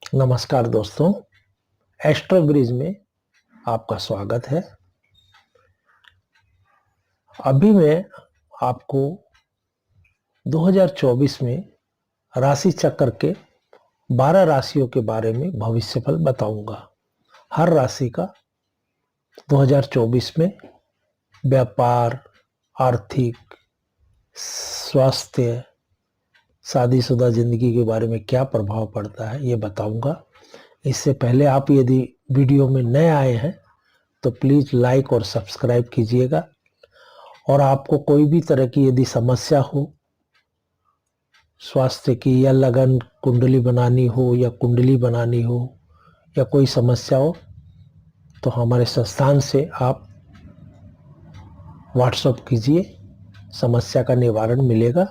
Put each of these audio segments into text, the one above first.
नमस्कार दोस्तों, astro bridge में आपका स्वागत है। अभी मैं आपको 2024 में राशि चक्र के 12 राशियों के बारे में भविष्यफल बताऊंगा। हर राशि का 2024 में व्यापार, आर्थिक, स्वास्थ्य, शादीशुदा जिंदगी के बारे में क्या प्रभाव पड़ता है ये बताऊंगा। इससे पहले आप यदि वीडियो में नए आए हैं तो प्लीज़ लाइक और सब्सक्राइब कीजिएगा। और आपको कोई भी तरह की यदि समस्या हो, स्वास्थ्य की या लगन कुंडली बनानी हो या कुंडली बनानी हो या कोई समस्या हो, तो हमारे संस्थान से आप व्हाट्सएप कीजिए, समस्या का निवारण मिलेगा।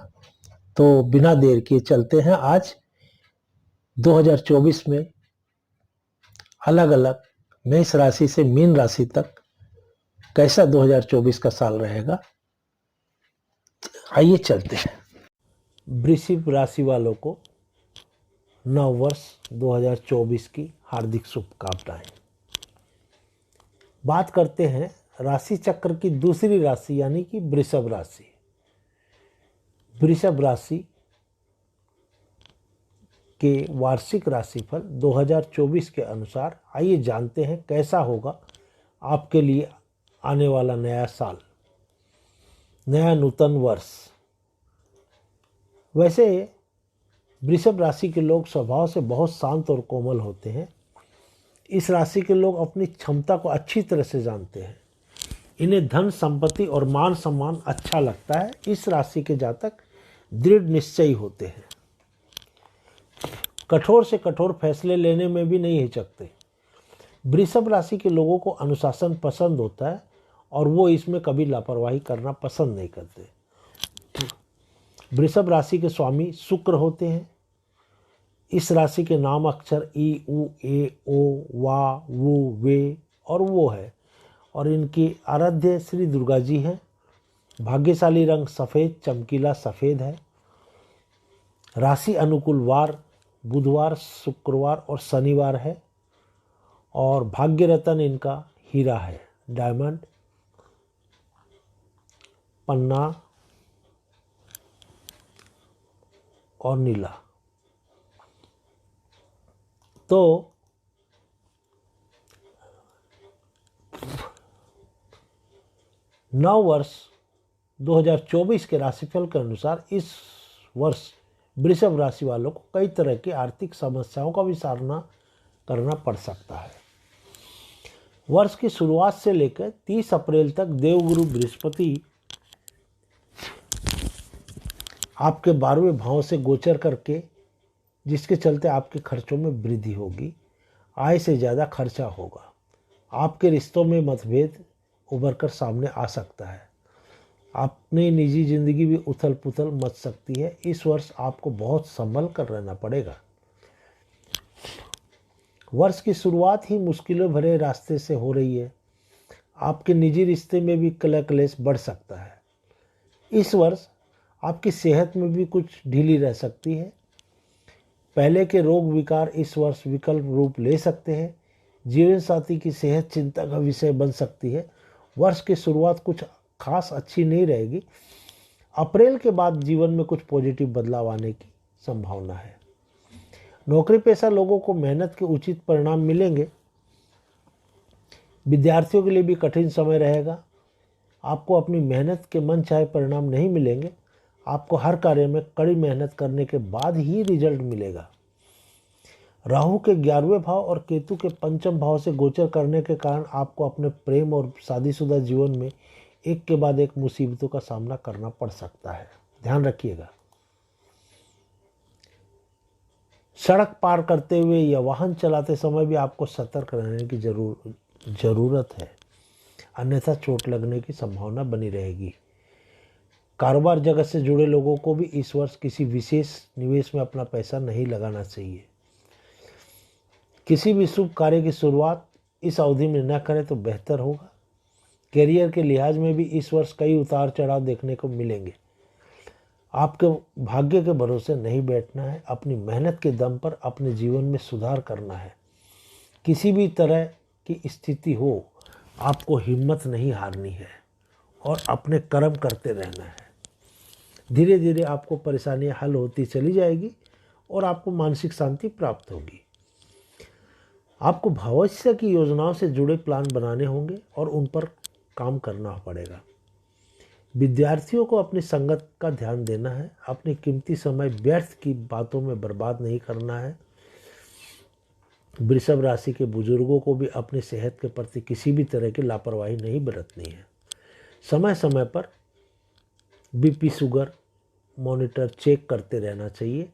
तो बिना देर किए चलते हैं आज 2024 में अलग अलग मेष राशि से मीन राशि तक कैसा 2024 का साल रहेगा। आइए चलते हैं। वृश्चिक राशि वालों को नव वर्ष 2024 की हार्दिक शुभकामनाएं। बात करते हैं राशि चक्र की दूसरी राशि यानी कि वृषभ राशि। वृषभ राशि के वार्षिक राशिफल 2024 के अनुसार आइए जानते हैं कैसा होगा आपके लिए आने वाला नया साल, नया नूतन वर्ष। वैसे वृषभ राशि के लोग स्वभाव से बहुत शांत और कोमल होते हैं। इस राशि के लोग अपनी क्षमता को अच्छी तरह से जानते हैं। इन्हें धन, संपत्ति और मान सम्मान अच्छा लगता है। इस राशि के जातक दृढ़ निश्चयी होते हैं, कठोर से कठोर फैसले लेने में भी नहीं हिचकते। वृषभ राशि के लोगों को अनुशासन पसंद होता है और वो इसमें कभी लापरवाही करना पसंद नहीं करते। वृषभ राशि के स्वामी शुक्र होते हैं। इस राशि के नाम अक्षर ई, उ, ए, ओ, वा, वु, वे और वो है और इनकी आराध्य श्री दुर्गा जी हैं। भाग्यशाली रंग सफ़ेद, चमकीला सफ़ेद है। राशि अनुकूल वार बुधवार, शुक्रवार और शनिवार है और भाग्य रत्न इनका हीरा है, डायमंड, पन्ना और नीला। तो नव वर्ष 2024 के राशिफल के अनुसार इस वर्ष वृषभ राशि वालों को कई तरह की आर्थिक समस्याओं का भी सामना करना पड़ सकता है। वर्ष की शुरुआत से लेकर 30 अप्रैल तक देवगुरु बृहस्पति आपके 12वें भाव से गोचर करके, जिसके चलते आपके खर्चों में वृद्धि होगी, आय से ज़्यादा खर्चा होगा। आपके रिश्तों में मतभेद उभर कर सामने आ सकता है। अपनी निजी जिंदगी भी उथल पुथल मच सकती है। इस वर्ष आपको बहुत संभल कर रहना पड़ेगा। वर्ष की शुरुआत ही मुश्किलों भरे रास्ते से हो रही है। आपके निजी रिश्ते में भी कलह क्लेश बढ़ सकता है। इस वर्ष आपकी सेहत में भी कुछ ढीली रह सकती है। पहले के रोग विकार इस वर्ष विकल्प रूप ले सकते हैं। जीवन साथी की सेहत चिंता का विषय बन सकती है। वर्ष की शुरुआत कुछ खास अच्छी नहीं रहेगी। अप्रैल के बाद जीवन में कुछ पॉजिटिव बदलाव आने की संभावना है। नौकरी पेशा लोगों को मेहनत के उचित परिणाम मिलेंगे। विद्यार्थियों के लिए भी कठिन समय रहेगा। आपको अपनी मेहनत के मनचाहे परिणाम नहीं मिलेंगे। आपको हर कार्य में कड़ी मेहनत करने के बाद ही रिजल्ट मिलेगा। राहु के 11वें भाव और केतु के 5वें भाव से गोचर करने के कारण आपको अपने प्रेम और शादीशुदा जीवन में एक के बाद एक मुसीबतों का सामना करना पड़ सकता है, ध्यान रखिएगा। सड़क पार करते हुए या वाहन चलाते समय भी आपको सतर्क रहने की जरूरत है, अन्यथा चोट लगने की संभावना बनी रहेगी। कारोबार जगत से जुड़े लोगों को भी इस वर्ष किसी विशेष निवेश में अपना पैसा नहीं लगाना चाहिए। किसी भी शुभ कार्य की शुरुआत इस अवधि में न करें तो बेहतर होगा। कैरियर के लिहाज में भी इस वर्ष कई उतार चढ़ाव देखने को मिलेंगे। आपके भाग्य के भरोसे नहीं बैठना है, अपनी मेहनत के दम पर अपने जीवन में सुधार करना है। किसी भी तरह की स्थिति हो, आपको हिम्मत नहीं हारनी है और अपने कर्म करते रहना है। धीरे धीरे आपको परेशानियां हल होती चली जाएगी और आपको मानसिक शांति प्राप्त होगी। आपको भविष्य की योजनाओं से जुड़े प्लान बनाने होंगे और उन पर काम करना पड़ेगा। विद्यार्थियों को अपनी संगत का ध्यान देना है, अपनी कीमती समय व्यर्थ की बातों में बर्बाद नहीं करना है। वृषभ राशि के बुजुर्गों को भी अपनी सेहत के प्रति किसी भी तरह की लापरवाही नहीं बरतनी है। समय समय पर बीपी शुगर मॉनिटर चेक करते रहना चाहिए।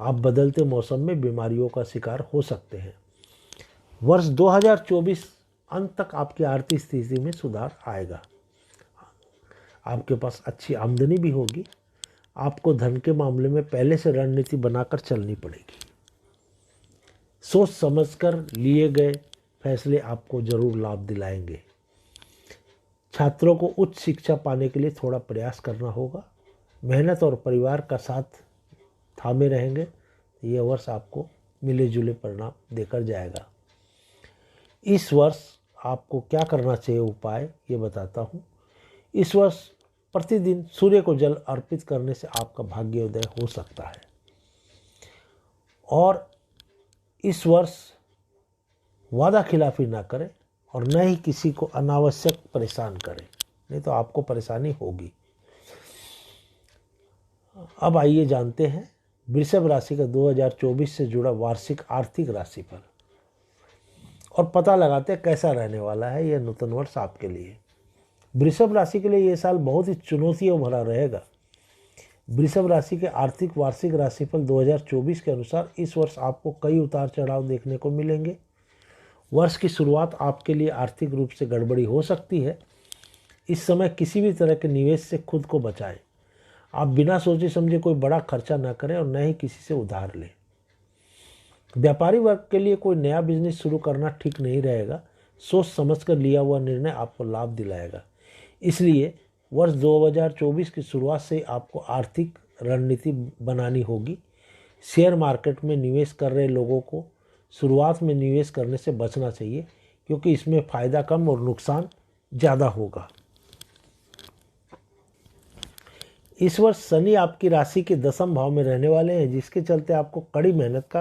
आप बदलते मौसम में बीमारियों का शिकार हो सकते हैं। वर्ष 2024 अंत तक आपकी आर्थिक स्थिति में सुधार आएगा। आपके पास अच्छी आमदनी भी होगी। आपको धन के मामले में पहले से रणनीति बनाकर चलनी पड़ेगी। सोच समझकर लिए गए फैसले आपको जरूर लाभ दिलाएंगे। छात्रों को उच्च शिक्षा पाने के लिए थोड़ा प्रयास करना होगा। मेहनत और परिवार का साथ थामे रहेंगे। यह वर्ष आपको मिले जुले परिणाम देकर जाएगा। इस वर्ष आपको क्या करना चाहिए उपाय ये बताता हूँ। इस वर्ष प्रतिदिन सूर्य को जल अर्पित करने से आपका भाग्योदय हो सकता है। और इस वर्ष वादा खिलाफी ना करें और न ही किसी को अनावश्यक परेशान करें, नहीं तो आपको परेशानी होगी। अब आइए जानते हैं वृषभ राशि का 2024 से जुड़ा वार्षिक आर्थिक राशिफल और पता लगाते हैं कैसा रहने वाला है यह नूतन वर्ष आपके लिए। वृषभ राशि के लिए यह साल बहुत ही चुनौतियों भरा रहेगा। वृषभ राशि के आर्थिक वार्षिक राशिफल 2024 के अनुसार इस वर्ष आपको कई उतार चढ़ाव देखने को मिलेंगे। वर्ष की शुरुआत आपके लिए आर्थिक रूप से गड़बड़ी हो सकती है। इस समय किसी भी तरह के निवेश से खुद को बचाएं। आप बिना सोचे समझे कोई बड़ा खर्चा न करें और न ही किसी से उधार लें। व्यापारी वर्ग के लिए कोई नया बिजनेस शुरू करना ठीक नहीं रहेगा। सोच समझकर लिया हुआ निर्णय आपको लाभ दिलाएगा। इसलिए वर्ष 2024 की शुरुआत से आपको आर्थिक रणनीति बनानी होगी। शेयर मार्केट में निवेश कर रहे लोगों को शुरुआत में निवेश करने से बचना चाहिए, क्योंकि इसमें फ़ायदा कम और नुकसान ज़्यादा होगा। इस वर्ष शनि आपकी राशि के 10वें भाव में रहने वाले हैं, जिसके चलते आपको कड़ी मेहनत का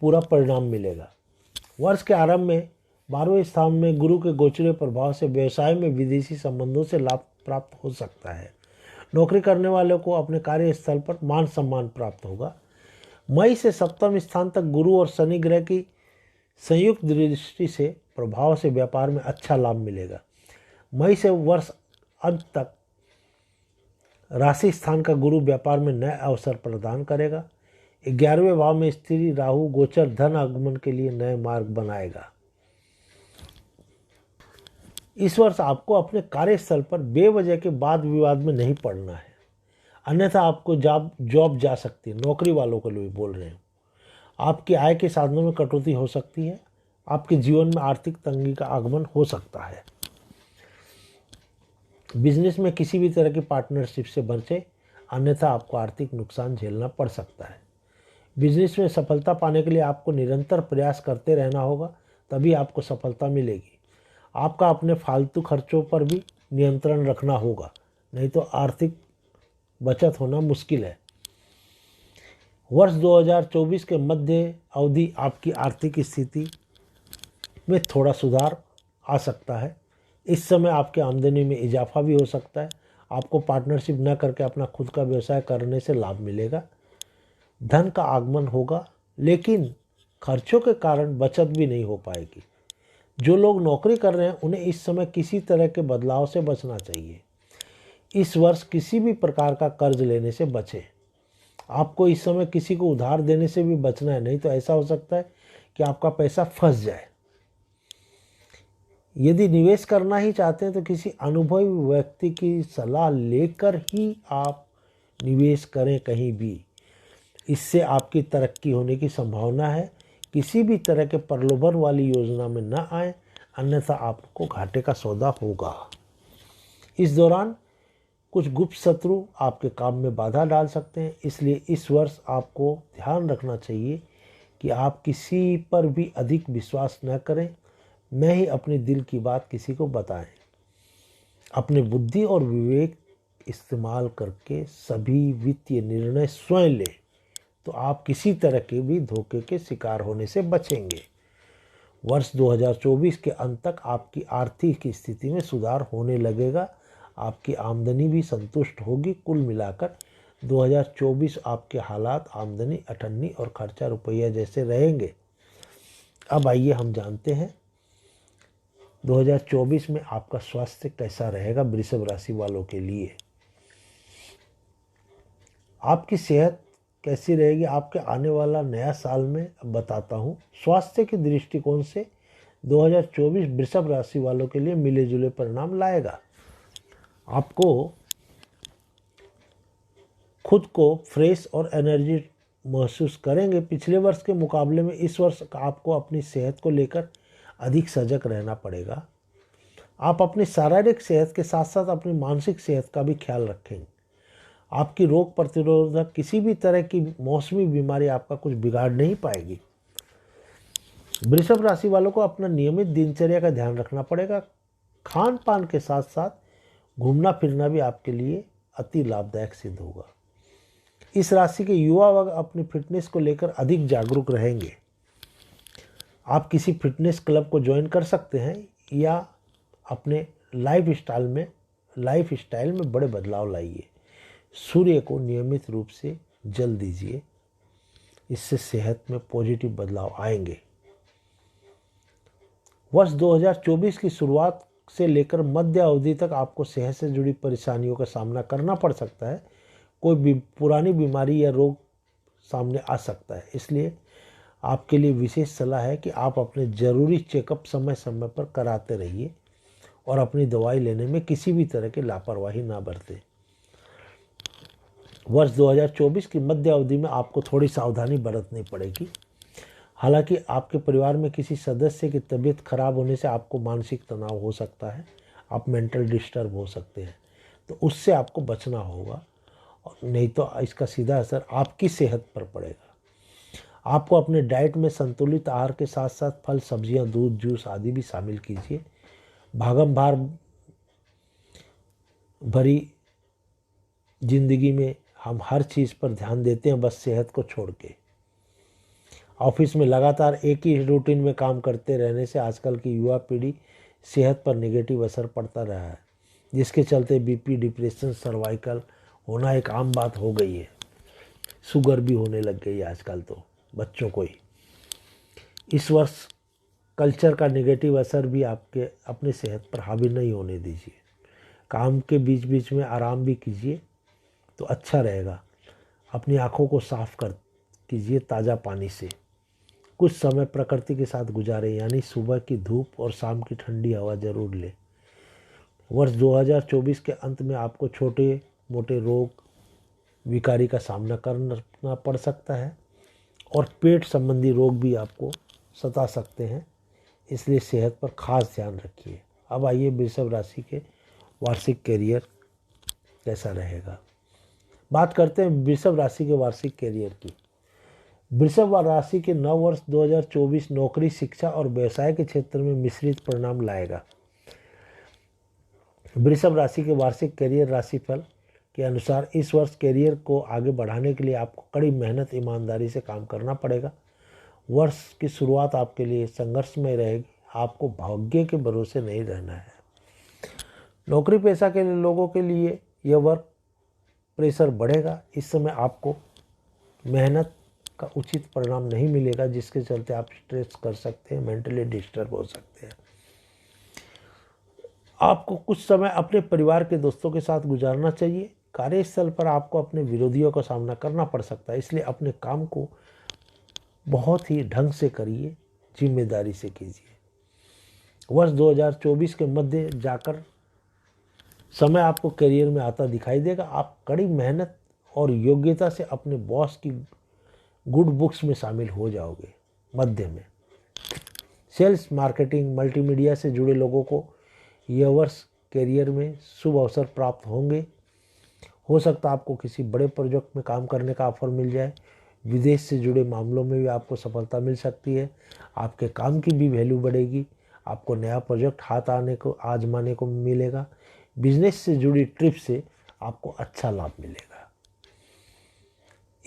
पूरा परिणाम मिलेगा। वर्ष के आरंभ में 12वें स्थान में गुरु के गोचरीय प्रभाव से व्यवसाय में विदेशी संबंधों से लाभ प्राप्त हो सकता है। नौकरी करने वालों को अपने कार्यस्थल पर मान सम्मान प्राप्त होगा। मई से 7वें स्थान तक गुरु और शनि ग्रह की संयुक्त दृष्टि से प्रभाव से व्यापार में अच्छा लाभ मिलेगा। मई से वर्ष अंत तक राशि स्थान का गुरु व्यापार में नए अवसर प्रदान करेगा। 11वें भाव में स्थिर राहु गोचर धन आगमन के लिए नए मार्ग बनाएगा। इस वर्ष आपको अपने कार्यस्थल पर बेवजह के वाद विवाद में नहीं पड़ना है, अन्यथा आपको जॉब जा सकती है। नौकरी वालों के लिए बोल रहे हैं। आपकी आय के साधनों में कटौती हो सकती है। आपके जीवन में आर्थिक तंगी का आगमन हो सकता है। बिजनेस में किसी भी तरह की पार्टनरशिप से बचें, अन्यथा आपको आर्थिक नुकसान झेलना पड़ सकता है। बिजनेस में सफलता पाने के लिए आपको निरंतर प्रयास करते रहना होगा, तभी आपको सफलता मिलेगी। आपका अपने फालतू खर्चों पर भी नियंत्रण रखना होगा, नहीं तो आर्थिक बचत होना मुश्किल है। वर्ष 2024 के मध्य अवधि आपकी आर्थिक स्थिति में थोड़ा सुधार आ सकता है। इस समय आपके आमदनी में इजाफा भी हो सकता है। आपको पार्टनरशिप न करके अपना खुद का व्यवसाय करने से लाभ मिलेगा। धन का आगमन होगा, लेकिन खर्चों के कारण बचत भी नहीं हो पाएगी। जो लोग नौकरी कर रहे हैं उन्हें इस समय किसी तरह के बदलाव से बचना चाहिए। इस वर्ष किसी भी प्रकार का कर्ज लेने से बचें। आपको इस समय किसी को उधार देने से भी बचना है, नहीं तो ऐसा हो सकता है कि आपका पैसा फंस जाए। यदि निवेश करना ही चाहते हैं तो किसी अनुभवी व्यक्ति की सलाह लेकर ही आप निवेश करें कहीं भी। इससे आपकी तरक्की होने की संभावना है। किसी भी तरह के प्रलोभन वाली योजना में न आए, अन्यथा आपको घाटे का सौदा होगा। इस दौरान कुछ गुप्त शत्रु आपके काम में बाधा डाल सकते हैं, इसलिए इस वर्ष आपको ध्यान रखना चाहिए कि आप किसी पर भी अधिक विश्वास न करें, न ही अपने दिल की बात किसी को बताएं। अपने बुद्धि और विवेक इस्तेमाल करके सभी वित्तीय निर्णय स्वयं लें, तो आप किसी तरह के भी धोखे के शिकार होने से बचेंगे। वर्ष 2024 के अंत तक आपकी आर्थिक स्थिति में सुधार होने लगेगा, आपकी आमदनी भी संतुष्ट होगी। कुल मिलाकर 2024 आपके हालात आमदनी, अठन्नी और खर्चा रुपया जैसे रहेंगे। अब आइए हम जानते हैं 2024 में आपका स्वास्थ्य कैसा रहेगा वृषभ राशि वालों के लिए। आपकी सेहत कैसी रहेगी आपके आने वाला नया साल में, अब बताता हूँ। स्वास्थ्य के दृष्टिकोण से 2024 वृषभ राशि वालों के लिए मिले जुले परिणाम लाएगा। आपको खुद को फ्रेश और एनर्जी महसूस करेंगे। पिछले वर्ष के मुकाबले में इस वर्ष आपको अपनी सेहत को लेकर अधिक सजग रहना पड़ेगा। आप अपनी शारीरिक सेहत के साथ साथ अपनी मानसिक सेहत का भी ख्याल रखेंगे। आपकी रोग प्रतिरोधक किसी भी तरह की मौसमी बीमारी आपका कुछ बिगाड़ नहीं पाएगी। वृषभ राशि वालों को अपना नियमित दिनचर्या का ध्यान रखना पड़ेगा। खान पान के साथ साथ घूमना फिरना भी आपके लिए अति लाभदायक सिद्ध होगा। इस राशि के युवा वर्ग अपनी फिटनेस को लेकर अधिक जागरूक रहेंगे। आप किसी फिटनेस क्लब को ज्वाइन कर सकते हैं या अपने लाइफ स्टाइल में बड़े बदलाव लाइए। सूर्य को नियमित रूप से जल दीजिए, इससे सेहत में पॉजिटिव बदलाव आएंगे। वर्ष 2024 की शुरुआत से लेकर मध्य अवधि तक आपको सेहत से जुड़ी परेशानियों का सामना करना पड़ सकता है। कोई भी पुरानी बीमारी या रोग सामने आ सकता है, इसलिए आपके लिए विशेष सलाह है कि आप अपने ज़रूरी चेकअप समय समय पर कराते रहिए और अपनी दवाई लेने में किसी भी तरह की लापरवाही ना बरतें। वर्ष 2024 की मध्य अवधि में आपको थोड़ी सावधानी बरतनी पड़ेगी। हालांकि आपके परिवार में किसी सदस्य की तबीयत खराब होने से आपको मानसिक तनाव हो सकता है, आप मेंटल डिस्टर्ब हो सकते हैं, तो उससे आपको बचना होगा, नहीं तो इसका सीधा असर आपकी सेहत पर पड़ेगा। आपको अपने डाइट में संतुलित आहार के साथ साथ फल, सब्जियां, दूध, जूस आदि भी शामिल कीजिए। भागम भार भरी जिंदगी में हम हर चीज़ पर ध्यान देते हैं, बस सेहत को छोड़ के। ऑफिस में लगातार एक ही रूटीन में काम करते रहने से आजकल की युवा पीढ़ी सेहत पर नेगेटिव असर पड़ता रहा है, जिसके चलते बीपी, डिप्रेशन, सर्वाइकल होना एक आम बात हो गई है। शुगर भी होने लग गई है आजकल तो बच्चों को ही। इस वर्ष कल्चर का नेगेटिव असर भी आपके अपने सेहत पर हावी नहीं होने दीजिए। काम के बीच बीच में आराम भी कीजिए तो अच्छा रहेगा। अपनी आँखों को साफ कर कीजिए ताज़ा पानी से। कुछ समय प्रकृति के साथ गुजारें, यानी सुबह की धूप और शाम की ठंडी हवा जरूर लें। वर्ष 2024 के अंत में आपको छोटे मोटे रोग विकारी का सामना करना पड़ सकता है और पेट संबंधी रोग भी आपको सता सकते हैं, इसलिए सेहत पर खास ध्यान रखिए। अब आइए वृषभ राशि के वार्षिक कैरियर कैसा रहेगा। बात करते हैं वृषभ राशि के वार्षिक कैरियर की। वृषभ राशि के नव वर्ष 2024 नौकरी, शिक्षा और व्यवसाय के क्षेत्र में मिश्रित परिणाम लाएगा। वृषभ राशि के वार्षिक कैरियर राशिफल के अनुसार इस वर्ष कैरियर को आगे बढ़ाने के लिए आपको कड़ी मेहनत, ईमानदारी से काम करना पड़ेगा। वर्ष की शुरुआत आपके लिए संघर्षमय रहेगी। आपको भाग्य के भरोसे नहीं रहना है। नौकरी पेशा के लोगों के लिए यह वर्क प्रेशर बढ़ेगा। इस समय आपको मेहनत का उचित परिणाम नहीं मिलेगा, जिसके चलते आप स्ट्रेस कर सकते हैं, मेंटली डिस्टर्ब हो सकते हैं। आपको कुछ समय अपने परिवार के दोस्तों के साथ गुजारना चाहिए। कार्यस्थल पर आपको अपने विरोधियों का सामना करना पड़ सकता है, इसलिए अपने काम को बहुत ही ढंग से करिए, जिम्मेदारी से कीजिए। वर्ष 2024 के मध्य जाकर समय आपको करियर में आता दिखाई देगा। आप कड़ी मेहनत और योग्यता से अपने बॉस की गुड बुक्स में शामिल हो जाओगे। मध्य में सेल्स, मार्केटिंग, मल्टीमीडिया से जुड़े लोगों को यह वर्ष करियर में शुभ अवसर प्राप्त होंगे। हो सकता है आपको किसी बड़े प्रोजेक्ट में काम करने का ऑफर मिल जाए। विदेश से जुड़े मामलों में भी आपको सफलता मिल सकती है। आपके काम की भी वैल्यू बढ़ेगी। आपको नया प्रोजेक्ट हाथ आजमाने को मिलेगा। बिजनेस से जुड़ी ट्रिप से आपको अच्छा लाभ मिलेगा।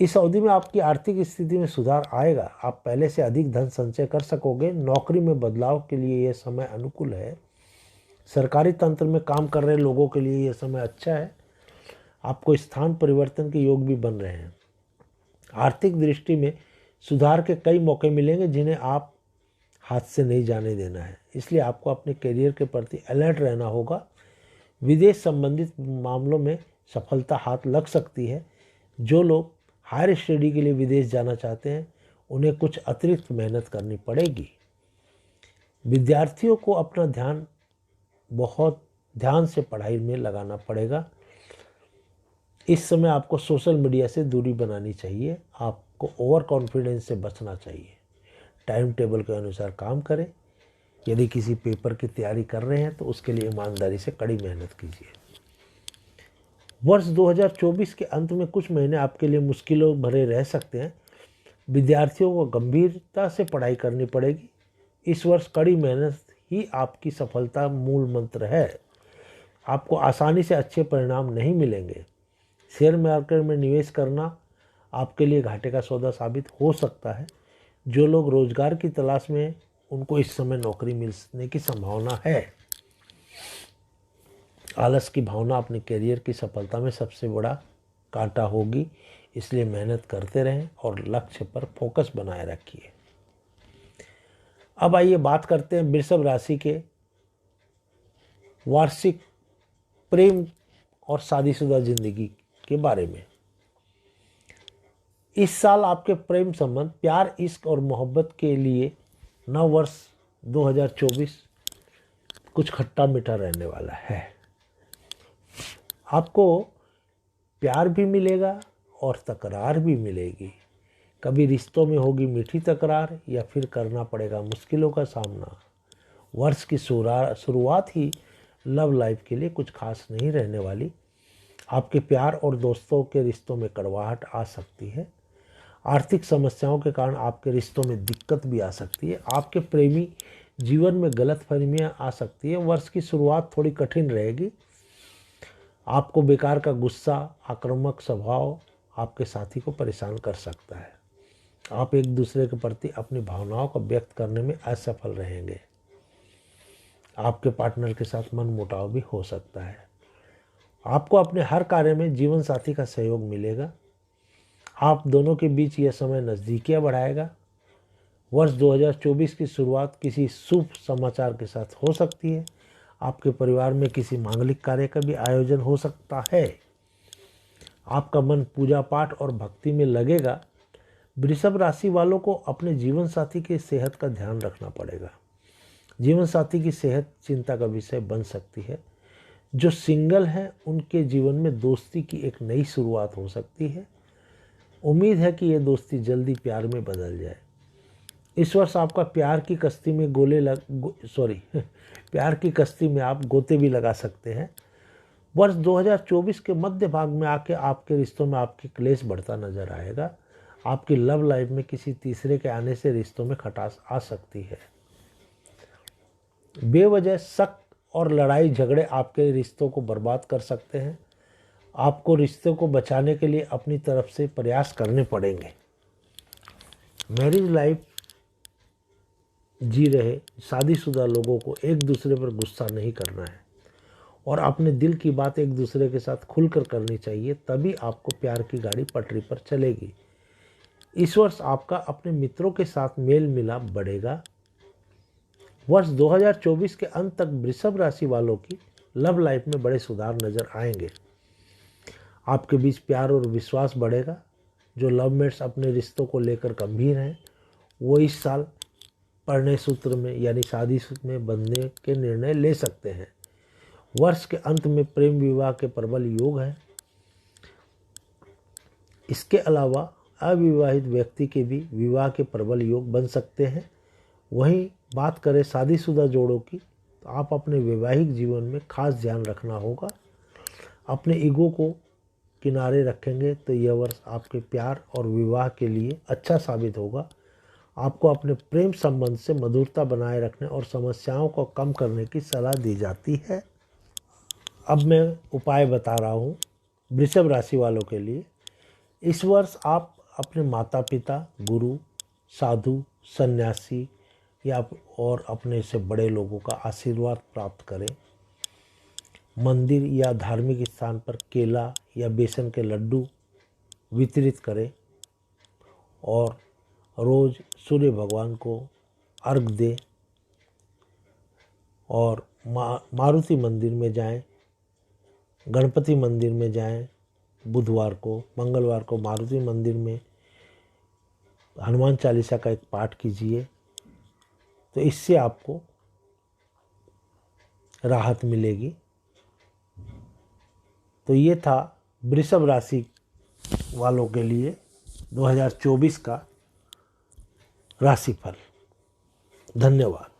इस अवधि में आपकी आर्थिक स्थिति में सुधार आएगा। आप पहले से अधिक धन संचय कर सकोगे। नौकरी में बदलाव के लिए यह समय अनुकूल है। सरकारी तंत्र में काम कर रहे लोगों के लिए यह समय अच्छा है। आपको स्थान परिवर्तन के योग भी बन रहे हैं। आर्थिक दृष्टि में सुधार के कई मौके मिलेंगे जिन्हें आप हाथ से नहीं जाने देना है। इसलिए आपको अपने करियर के प्रति अलर्ट रहना होगा। विदेश संबंधित मामलों में सफलता हाथ लग सकती है। जो लोग हायर स्टडी के लिए विदेश जाना चाहते हैं उन्हें कुछ अतिरिक्त मेहनत करनी पड़ेगी। विद्यार्थियों को अपना ध्यान बहुत ध्यान से पढ़ाई में लगाना पड़ेगा। इस समय आपको सोशल मीडिया से दूरी बनानी चाहिए। आपको ओवर कॉन्फिडेंस से बचना चाहिए। टाइम टेबल के अनुसार काम करें। यदि किसी पेपर की तैयारी कर रहे हैं तो उसके लिए ईमानदारी से कड़ी मेहनत कीजिए। वर्ष 2024 के अंत में कुछ महीने आपके लिए मुश्किलों भरे रह सकते हैं। विद्यार्थियों को गंभीरता से पढ़ाई करनी पड़ेगी। इस वर्ष कड़ी मेहनत ही आपकी सफलता मूल मंत्र है। आपको आसानी से अच्छे परिणाम नहीं मिलेंगे। शेयर मार्केट में निवेश करना आपके लिए घाटे का सौदा साबित हो सकता है। जो लोग रोजगार की तलाश में हैं उनको इस समय नौकरी मिलने की संभावना है। आलस की भावना अपने करियर की सफलता में सबसे बड़ा कांटा होगी। इसलिए मेहनत करते रहें और लक्ष्य पर फोकस बनाए रखिए। अब आइए बात करते हैं वृषभ राशि के वार्षिक प्रेम और शादीशुदा जिंदगी के बारे में। इस साल आपके प्रेम संबंध, प्यार, इश्क और मोहब्बत के लिए नव वर्ष 2024 कुछ खट्टा मीठा रहने वाला है। आपको प्यार भी मिलेगा और तकरार भी मिलेगी। कभी रिश्तों में होगी मीठी तकरार या फिर करना पड़ेगा मुश्किलों का सामना। वर्ष की शुरुआत ही लव लाइफ के लिए कुछ खास नहीं रहने वाली। आपके प्यार और दोस्तों के रिश्तों में कड़वाहट आ सकती है। आर्थिक समस्याओं के कारण आपके रिश्तों में दिक्कत भी आ सकती है। आपके प्रेमी जीवन में गलतफहमियां आ सकती है। वर्ष की शुरुआत थोड़ी कठिन रहेगी। आपको बेकार का गुस्सा, आक्रामक स्वभाव आपके साथी को परेशान कर सकता है। आप एक दूसरे के प्रति अपनी भावनाओं को व्यक्त करने में असफल रहेंगे। आपके पार्टनर के साथ मनमुटाव भी हो सकता है। आपको अपने हर कार्य में जीवन साथी का सहयोग मिलेगा। आप दोनों के बीच यह समय नज़दीकियां बढ़ाएगा। वर्ष 2024 की शुरुआत किसी शुभ समाचार के साथ हो सकती है। आपके परिवार में किसी मांगलिक कार्य का भी आयोजन हो सकता है। आपका मन पूजा पाठ और भक्ति में लगेगा। वृषभ राशि वालों को अपने जीवन साथी की सेहत का ध्यान रखना पड़ेगा। जीवन साथी की सेहत चिंता का विषय बन सकती है। जो सिंगल हैं उनके जीवन में दोस्ती की एक नई शुरुआत हो सकती है। उम्मीद है कि यह दोस्ती जल्दी प्यार में बदल जाए। इस वर्ष आपका प्यार की कश्ती में प्यार की कश्ती में आप गोते भी लगा सकते हैं। वर्ष 2024 के मध्य भाग में आके आपके रिश्तों में आपकी क्लेश बढ़ता नजर आएगा। आपकी लव लाइफ में किसी तीसरे के आने से रिश्तों में खटास आ सकती है। बेवजह शक और लड़ाई झगड़े आपके रिश्तों को बर्बाद कर सकते हैं। आपको रिश्तों को बचाने के लिए अपनी तरफ से प्रयास करने पड़ेंगे। मैरिज लाइफ जी रहे शादीशुदा लोगों को एक दूसरे पर गुस्सा नहीं करना है और अपने दिल की बात एक दूसरे के साथ खुलकर करनी चाहिए। तभी आपको प्यार की गाड़ी पटरी पर चलेगी। इस वर्ष आपका अपने मित्रों के साथ मेल मिलाप बढ़ेगा। वर्ष 2024 के अंत तक वृषभ राशि वालों की लव लाइफ में बड़े सुधार नजर आएंगे। आपके बीच प्यार और विश्वास बढ़ेगा। जो लवमेट्स अपने रिश्तों को लेकर गंभीर हैं वो इस साल परिणय सूत्र में यानी शादी में बंधने के निर्णय ले सकते हैं। वर्ष के अंत में प्रेम विवाह के प्रबल योग है। इसके अलावा अविवाहित व्यक्ति के भी विवाह के प्रबल योग बन सकते हैं। वहीं बात करें शादीशुदा जोड़ों की तो आप अपने वैवाहिक जीवन में खास ध्यान रखना होगा। अपने ईगो को किनारे रखेंगे तो यह वर्ष आपके प्यार और विवाह के लिए अच्छा साबित होगा। आपको अपने प्रेम संबंध से मधुरता बनाए रखने और समस्याओं को कम करने की सलाह दी जाती है। अब मैं उपाय बता रहा हूँ वृषभ राशि वालों के लिए। इस वर्ष आप अपने माता पिता, गुरु, साधु, सन्यासी या और अपने से बड़े लोगों का आशीर्वाद प्राप्त करें। मंदिर या धार्मिक स्थान पर केला या बेसन के लड्डू वितरित करें और रोज़ सूर्य भगवान को अर्घ दें और मारुति मंदिर में जाएं, गणपति मंदिर में जाएं। बुधवार को, मंगलवार को मारुति मंदिर में हनुमान चालीसा का एक पाठ कीजिए, तो इससे आपको राहत मिलेगी। तो ये था वृषभ राशि वालों के लिए 2024 का राशिफल। धन्यवाद।